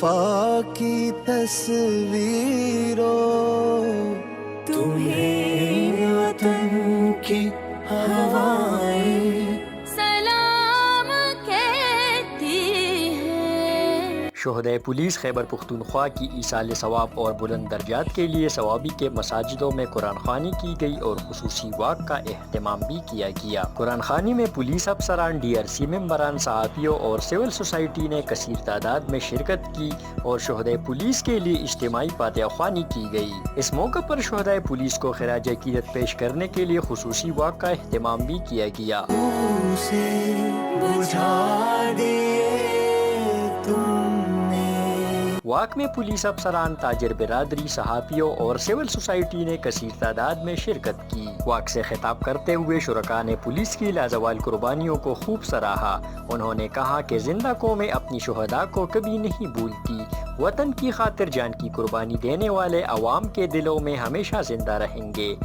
وفا کی تصویروں، تمہیں وطن کی ہوائیں سلام کہتی ہے۔ شہدائے پولیس خیبر پختونخوا کی ایصال ثواب اور بلند درجات کے لیے ثوابی کے مساجدوں میں قرآن خوانی کی گئی اور خصوصی واک کا اہتمام بھی کیا گیا۔ قرآن خوانی میں پولیس افسران، ڈی آر سی ممبران، صحافیوں اور سول سوسائٹی نے کثیر تعداد میں شرکت کی اور شہدائے پولیس کے لیے اجتماعی فاتحہ خوانی کی گئی۔ اس موقع پر شہدائے پولیس کو خراج عقیدت پیش کرنے کے لیے خصوصی واک کا اہتمام بھی کیا گیا۔ اسے بجھا دیے تم نے۔ واک میں پولیس افسران، تاجر برادری، صحافیوں اور سول سوسائٹی نے کثیر تعداد میں شرکت کی۔ واک سے خطاب کرتے ہوئے شرکاء نے پولیس کی لازوال قربانیوں کو خوب سراہا۔ انہوں نے کہا کہ زندہ قومیں اپنی شہداء کو کبھی نہیں بھولتی۔ وطن کی خاطر جان کی قربانی دینے والے عوام کے دلوں میں ہمیشہ زندہ رہیں گے۔